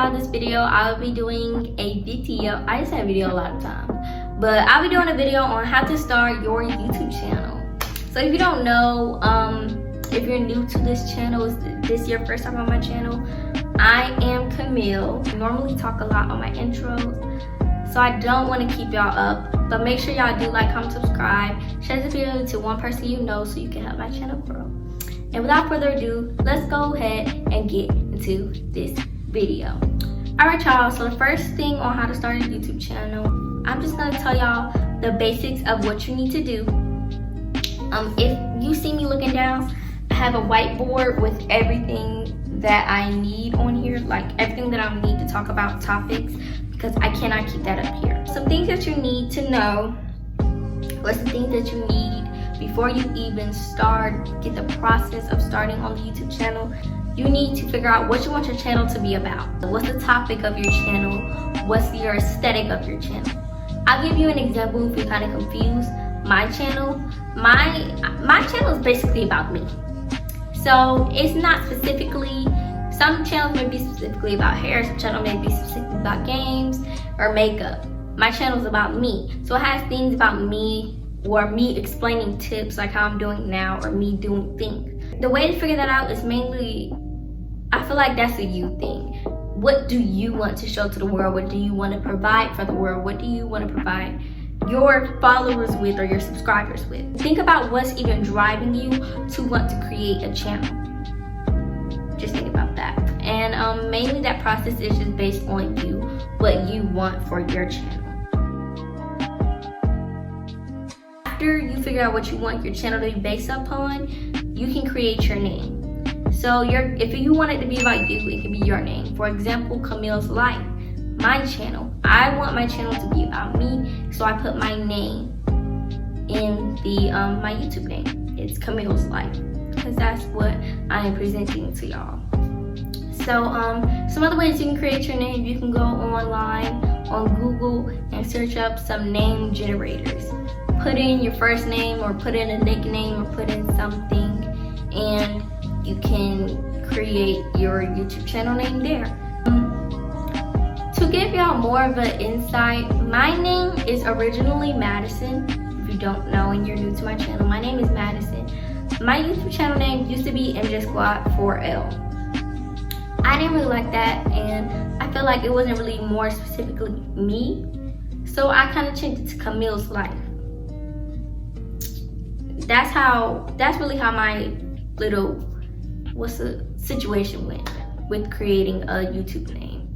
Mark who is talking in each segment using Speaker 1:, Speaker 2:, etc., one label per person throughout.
Speaker 1: on this video, I'll be doing a video. I say video a lot of times, but I'll be doing a video on how to start your YouTube channel. So if you don't know, if you're new to this channel, is this your first time on my channel, I am Camille. I normally talk a lot on my intros, so I don't want to keep y'all up, but make sure y'all do like, comment, subscribe, share this video to one person you know so you can help my channel grow. And without further ado, let's go ahead and get into this video. Alright y'all, so the first thing on how to start a YouTube channel, I'm just going to tell y'all the basics of what you need to do. If you see me looking down, I have a whiteboard with everything that I need on here, like everything that I need to talk about, topics, because I cannot keep that up here. Some things that you need to know, or some things that you need before you even get the process of starting on the YouTube channel. You need to figure out what you want your channel to be about. What's the topic of your channel? What's your aesthetic of your channel? I'll give you an example if you're kind of confused. My channel is basically about me. So it's not specifically, some channels may be specifically about hair, some channels may be specifically about games or makeup. My channel is about me. So it has things about me, or me explaining tips like how I'm doing now, or me doing things. The way to figure that out is mainly, I feel like that's a you thing. What do you want to show to the world? What do you want to provide for the world? What do you want to provide your followers with, or your subscribers with? Think about what's even driving you to want to create a channel. Just think about that. And mainly that process is just based on you, what you want for your channel. After you figure out what you want your channel to be based upon, you can create your name. So if you want it to be about you, it can be your name. For example, Camille's Life, my channel. I want my channel to be about me, so I put my name in the my YouTube name. It's Camille's Life, because that's what I am presenting to y'all. So some other ways you can create your name, you can go online on Google and search up some name generators. Put in your first name, or put in a nickname, or put in something, and you can create your YouTube channel name there. To give y'all more of an insight, my name is originally Madison. If you don't know and you're new to my channel, my name is Madison. My YouTube channel name used to be MJ Squad 4L. I didn't really like that, and I felt like it wasn't really more specifically me, so I kind of changed it to Camille's Life. That's really how my little situation went with creating a YouTube name.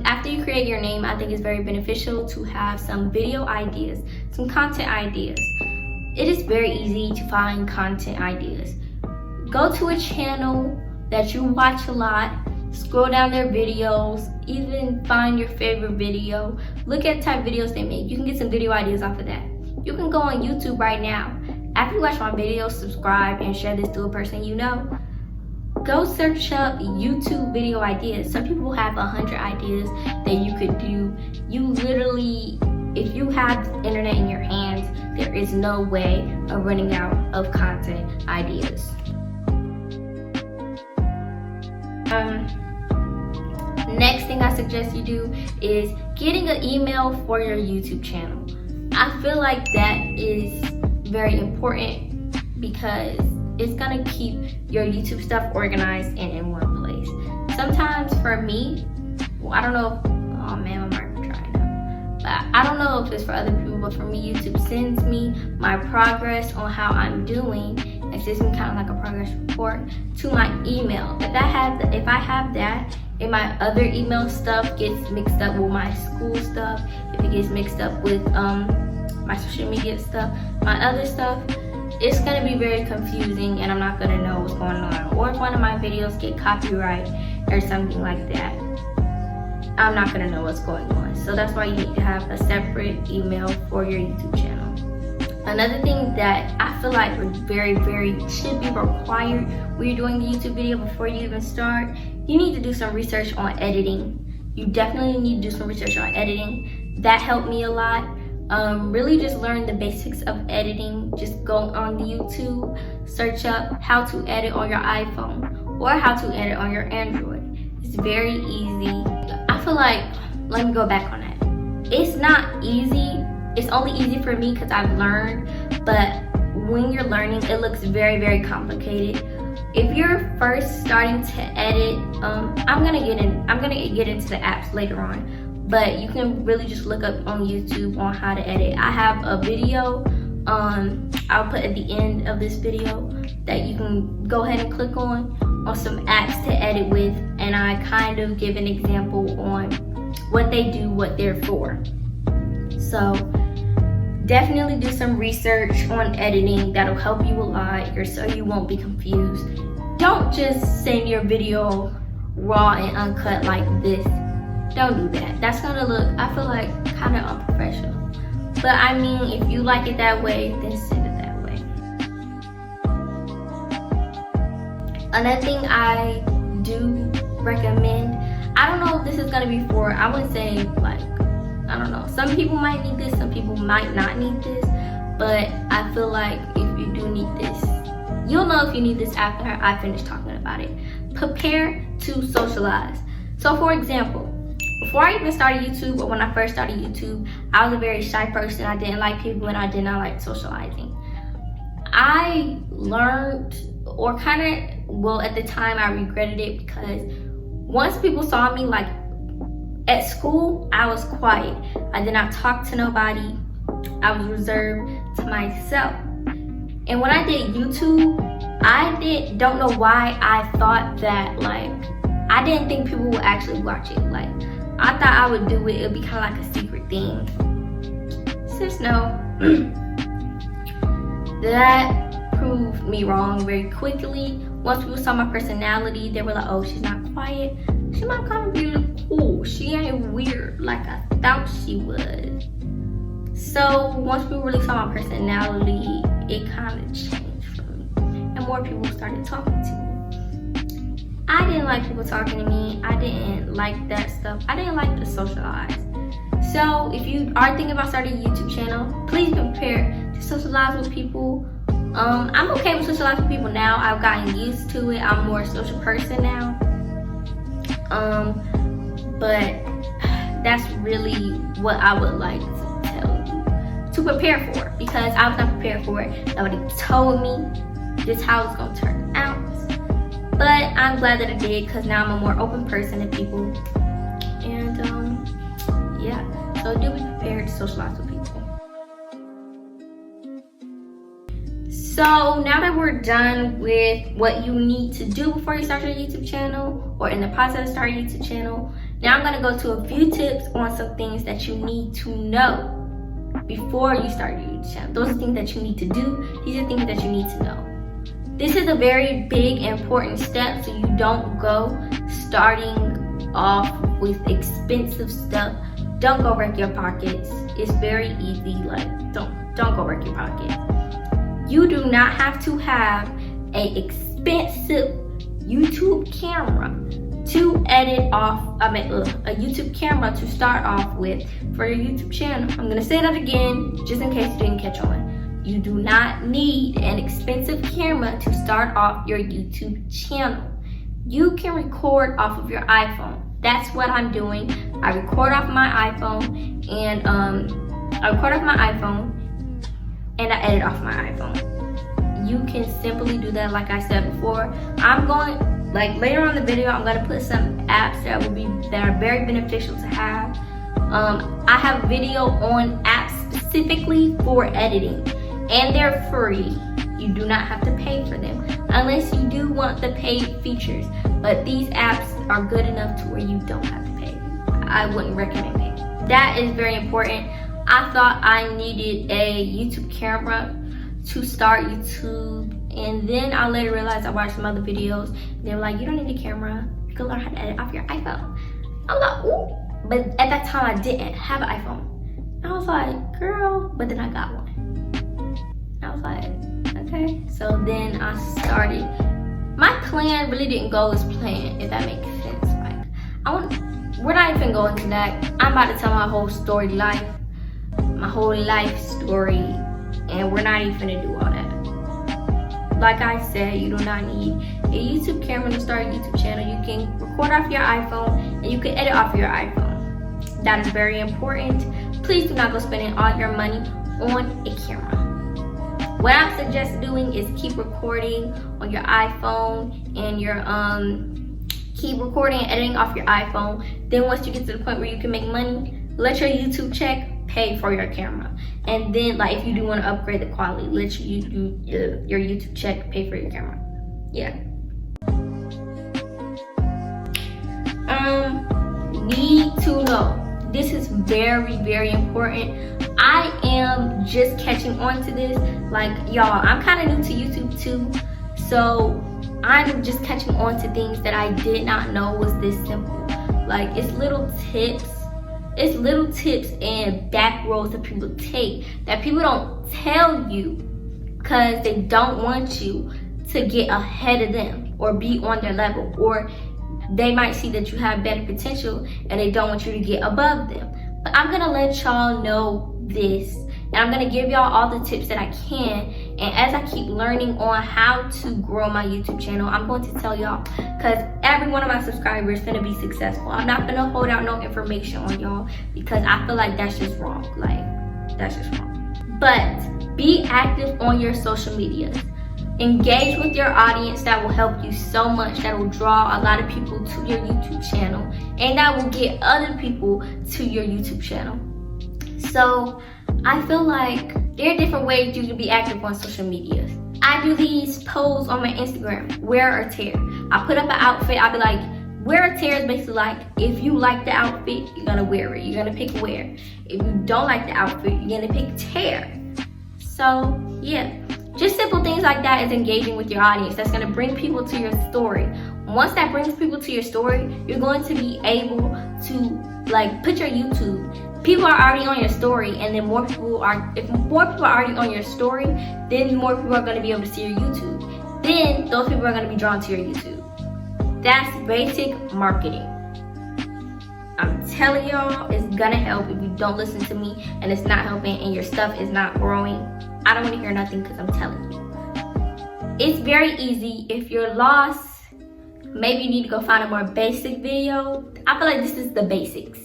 Speaker 1: After you create your name, I think it's very beneficial to have some video ideas, some content ideas. It is very easy to find content ideas. Go to a channel that you watch a lot, scroll down their videos, even find your favorite video. Look at the type of videos they make. You can get some video ideas off of that. You can go on YouTube right now. After you watch my video, subscribe and share this to a person you know. Go search up YouTube video ideas. Some people have 100 ideas that you could do. You literally, if you have the internet in your hands, there is no way of running out of content ideas. Next thing I suggest you do is getting an email for your YouTube channel. I feel like that is very important because it's gonna keep your YouTube stuff organized and in one place. Sometimes for me, well, I don't know if, oh man, my mic trying now. But I don't know if it's for other people, but for me, YouTube sends me my progress on how I'm doing and sends me kind of like a progress report to my email. If I have that, and my other email stuff gets mixed up with my school stuff, if it gets mixed up with my social media stuff, my other stuff, it's gonna be very confusing, and I'm not gonna know what's going on. Or if one of my videos get copyright or something like that, I'm not gonna know what's going on. So that's why you need to have a separate email for your YouTube channel. Another thing that I feel like should be required when you're doing a YouTube video before you even start, you need to do some research on editing. You definitely need to do some research on editing. That helped me a lot. Really just learn the basics of editing. Just go on YouTube, search up how to edit on your iPhone or how to edit on your Android. It's very easy. I feel like, let me go back on that. It's not easy. It's only easy for me because I've learned, but when you're learning, it looks very, very complicated. If you're first starting to edit, I'm gonna get into the apps later on, but you can really just look up on YouTube on how to edit. I have a video I'll put at the end of this video that you can go ahead and click on some apps to edit with, and I kind of give an example on what they do, what they're for. So definitely do some research on editing. That'll help you a lot, so you won't be confused. Don't just send your video raw and uncut like this. Don't do that. That's gonna look, I feel like, kind of unprofessional. But I mean, if you like it that way, then send it that way. Another thing I do recommend, I don't know if this is gonna be for, I would say, like, I don't know, some people might need this, some people might not need this, but I feel like if you do need this, you'll know if you need this after I finish talking about it. Prepare to socialize. So for example, before I even started YouTube, or when I first started YouTube, I was a very shy person. I didn't like people and I did not like socializing. I learned, or kind of, well, at the time I regretted it, because once people saw me, like at school, I was quiet. I did not talk to nobody. I was reserved to myself. And when I did YouTube, don't know why I thought that, like, I didn't think people would actually watch it. Like, I thought I would do it, it'd be kind of like a secret thing. Sis, no. That proved me wrong very quickly. Once people saw my personality, they were like, oh, she's not quiet. She might kind of be really cool. She ain't weird like I thought she was. So once people really saw my personality, it kind of changed for me. And more people started talking to me. I didn't like people talking to me. I didn't like that stuff. I didn't like to socialize. So if you are thinking about starting a YouTube channel, please be prepared to socialize with people. I'm okay with socializing with people now. I've gotten used to it. I'm more a social person now. But that's really what I would like to tell you to prepare for, because I was not prepared for it. Nobody told me this how it's gonna turn out. But I'm glad that I did, because now I'm a more open person to people. And yeah, so do be prepared to socialize with people. So now that we're done with what you need to do before you start your YouTube channel, or in the process of starting a YouTube channel, now I'm gonna go to a few tips on some things that you need to know before you start your YouTube channel. Those are things that you need to do. These are things that you need to know. This is a very big, important step, so you don't go starting off with expensive stuff. Don't go wreck your pockets. It's very easy. Like, don't go wreck your pockets. You do not have to have an expensive YouTube camera to edit off. A YouTube camera to start off with for your YouTube channel. I'm gonna say that again, just in case you didn't catch on. You do not need an expensive camera to start off your YouTube channel. You can record off of your iPhone. That's what I'm doing. I record off my iPhone, and I edit off my iPhone. You can simply do that, like I said before. I'm going, like, later on in the video, I'm gonna put some apps that are very beneficial to have. I have a video on apps specifically for editing, and they're free. You do not have to pay for them unless you do want the paid features. But these apps are good enough to where you don't have to pay. I wouldn't recommend paying. That is very important. I thought I needed a YouTube camera to start YouTube, and then I later realized I watched some other videos. And they were like, you don't need a camera. You can learn how to edit off your iPhone. I'm like, ooh. But at that time, I didn't have an iPhone. I was like, girl, but then I got one. I was like, okay. So then I started. My plan really didn't go as planned, if that makes sense. Like, we're not even going to that. I'm about to tell my whole my whole life story, and we're not even gonna do all that. like I said, you do not need a YouTube camera to start a YouTube channel. You can record off your iPhone and you can edit off your iPhone. That is very important. Please do not go spending all your money on a camera. What I suggest doing is keep recording on your iPhone and keep recording and editing off your iPhone. Then once you get to the point where you can make money, let your YouTube check pay for your camera. And then like if you do want to upgrade the quality, let your YouTube check pay for your camera. Yeah. Need to know. This is very, very important. I am just catching on to this. Like y'all, I'm kind of new to YouTube too. So I'm just catching on to things that I did not know was this simple. Like it's little tips and back roads that people take that people don't tell you because they don't want you to get ahead of them or be on their level, or they might see that you have better potential and they don't want you to get above them. But I'm gonna let y'all know this, and I'm gonna give y'all all the tips that I can. And as I keep learning on how to grow my YouTube channel, I'm going to tell y'all, because every one of my subscribers is gonna be successful. I'm not gonna hold out no information on y'all because I feel like that's just wrong. Like, that's just wrong. But be active on your social medias. Engage with your audience. That will help you so much. That will draw a lot of people to your YouTube channel, and that will get other people to your YouTube channel. So I feel like there are different ways you can be active on social media. I do these polls on my Instagram, wear or tear. I put up an outfit, I'll be like, wear or tear is basically like, if you like the outfit, you're gonna wear it. You're gonna pick wear. If you don't like the outfit, you're gonna pick tear. So yeah, just simple things like that is engaging with your audience. That's gonna bring people to your story. Once that brings people to your story, you're going to be able to like put your YouTube. People are already on your story, and then if more people are already on your story, then more people are going to be able to see your YouTube. Then those people are going to be drawn to your YouTube. That's basic marketing. I'm telling y'all, it's gonna help. If you don't listen to me and it's not helping and your stuff is not growing, I don't want to hear nothing, because I'm telling you. It's very easy. If you're lost, maybe you need to go find a more basic video. I feel like this is the basics.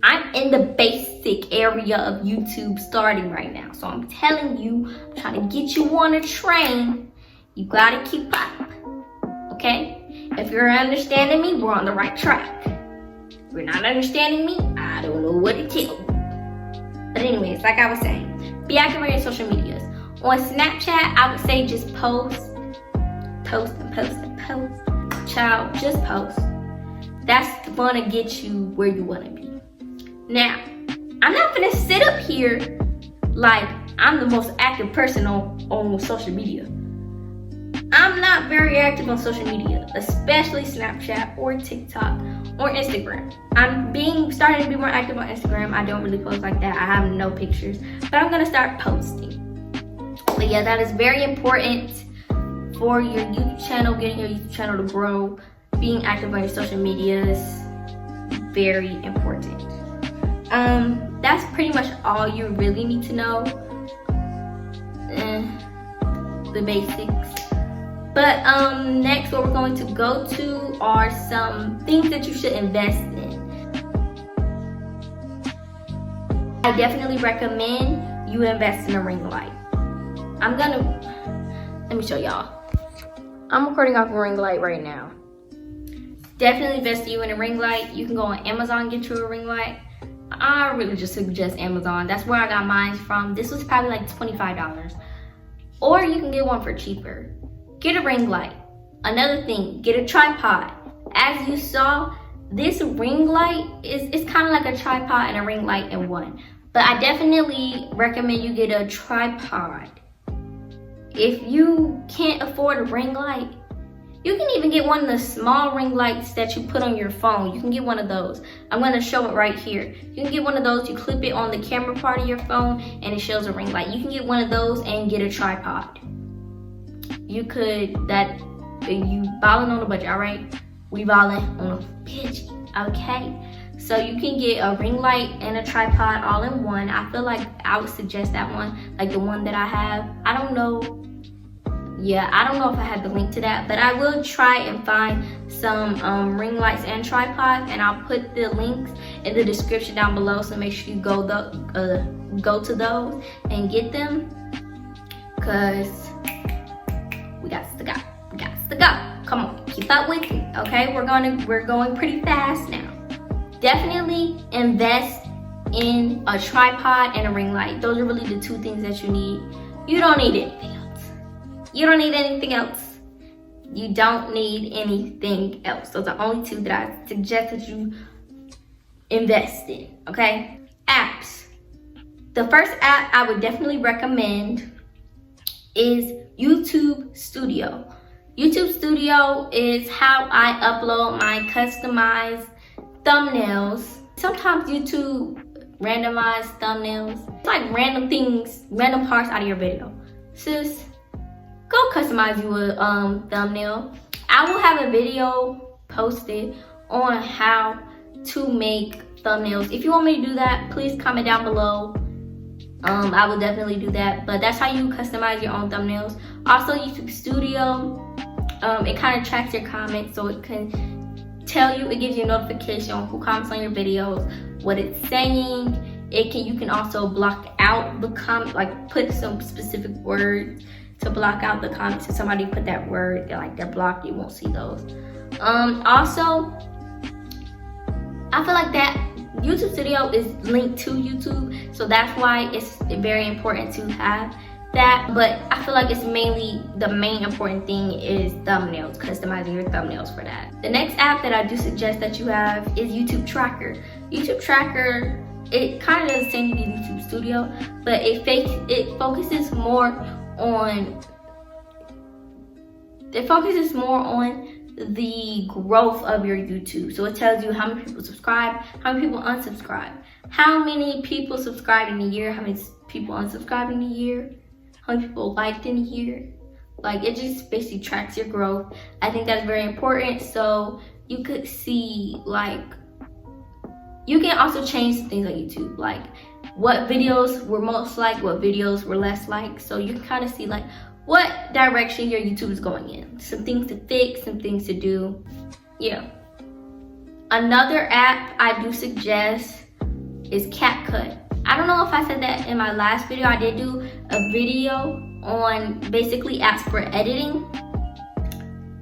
Speaker 1: I'm in the basic area of YouTube starting right now. So I'm telling you, I'm trying to get you on a train. You gotta keep up, okay? If you're understanding me, we're on the right track. If you're not understanding me, I don't know what to tell you. But anyways, like I was saying, be active on your social medias. On Snapchat, I would say just post. Child, just post. That's gonna get you where you wanna be. Now, I'm not gonna sit up here like I'm the most active person on social media. I'm not very active on social media, especially Snapchat or TikTok or Instagram. I'm starting to be more active on Instagram. I don't really post like that. I have no pictures, but I'm gonna start posting. But yeah, that is very important for your YouTube channel, getting your YouTube channel to grow. Being active on your social media is very important. That's pretty much all you really need to know. The basics. But next, what we're going to go to are some things that you should invest in. I definitely recommend you invest in a ring light. Let me show y'all. I'm recording off a ring light right now. Definitely invest in a ring light. You can go on Amazon and get you a ring light. I really just suggest Amazon. That's where I got mine from. This was probably like $25. Or you can get one for cheaper. Get a ring light. Another thing, get a tripod. As you saw, this ring light it's kind of like a tripod and a ring light in one. But I definitely recommend you get a tripod. If you can't afford a ring light, you can even get one of the small ring lights that you put on your phone. You can get one of those. I'm going to show it right here. You can get one of those. You clip it on the camera part of your phone and it shows a ring light. You can get one of those and get a tripod. You balling on a budget, all right? We balling on a budget, okay? So you can get a ring light and a tripod all in one. I feel like I would suggest that one, like the one that I have. I don't know yeah, I don't know if I have the link to that, but I will try and find some ring lights and tripods, and I'll put the links in the description down below, so make sure you go to those and get them, because we got to go. Come on, keep up with me, okay? We're going pretty fast now. Definitely invest in a tripod and a ring light. Those are really the two things that you need. You don't need anything else. You don't need anything else. You don't need anything else. Those are only two that I suggest that you invest in, okay? Apps. The first app I would definitely recommend is YouTube Studio. YouTube Studio is how I upload my customized thumbnails. Sometimes YouTube randomized thumbnails. It's like random things, random parts out of your video. Sis, go customize you a thumbnail. I will have a video posted on how to make thumbnails. If you want me to do that, please comment down below. I will definitely do that, but that's how you customize your own thumbnails. Also, YouTube Studio, it kind of tracks your comments, so it can tell you, it gives you a notification on who comments on your videos, what it's saying. You can also block out the comment, like put some specific words to block out the comments. If somebody put that word, they're blocked, you won't see those. Also, I feel like that YouTube Studio is linked to YouTube, so that's why it's very important to have that. But I feel like it's mainly, the main important thing is thumbnails, customizing your thumbnails for that. The next app that I do suggest that you have is YouTube Tracker. YouTube Tracker, it kind of does the same thing as YouTube Studio, but it focuses more on the growth of your YouTube. So it tells you how many people subscribe, how many people unsubscribe, how many people subscribed in a year, how many people unsubscribed in a year, how many people liked in a year. Like, it just basically tracks your growth. I think that's very important, so you could see, like, you can also change some things on YouTube, like what videos were most liked, what videos were less liked, so you can kind of see like what direction your YouTube is going in. Some things to fix, some things to do. Yeah. Another app I do suggest is CapCut. I don't know if I said that in my last video. I did do a video on basically apps for editing.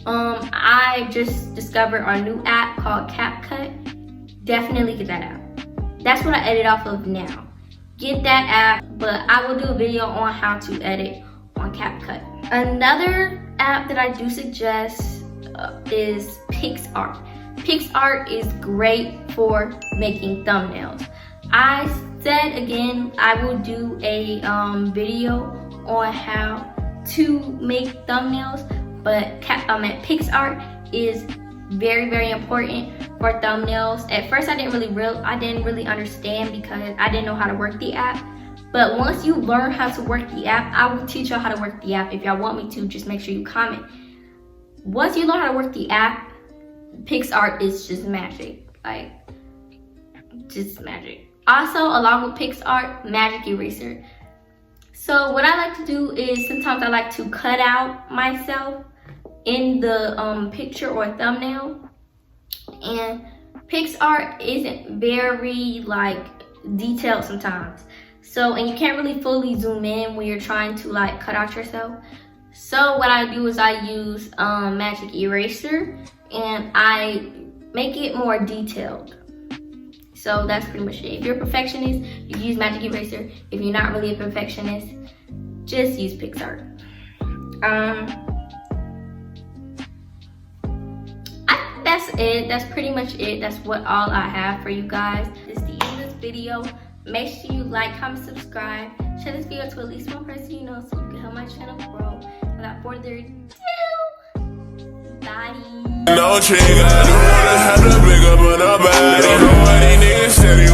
Speaker 1: I just discovered a new app called CapCut. Definitely get that app. That's what I edit off of now. Get that app, but I will do a video on how to edit on CapCut. Another app that I do suggest is PixArt. PixArt is great for making thumbnails. I said again, I will do a video on how to make thumbnails, but PixArt is very, very important for thumbnails. At first, I didn't really understand because I didn't know how to work the app. But once you learn how to work the app, I will teach y'all how to work the app. If y'all want me to, just make sure you comment. Once you learn how to work the app, PixArt is just magic. Like, just magic. Also, along with PixArt, Magic Eraser. So what I like to do is sometimes I like to cut out myself in the picture or thumbnail. And PixArt isn't very like detailed sometimes. So, and you can't really fully zoom in when you're trying to like cut out yourself. So what I do is I use Magic Eraser and I make it more detailed. So that's pretty much it. If you're a perfectionist, you can use Magic Eraser. If you're not really a perfectionist, just use PixArt. I think that's it. That's pretty much it. That's all I have for you guys. This is the end of this video. Make sure you like, comment, subscribe. Share this video to at least one person you know so you can help my channel grow. Without further ado, bye. No trigger, I don't wanna have to pick up on a body. Don't know why these niggas steady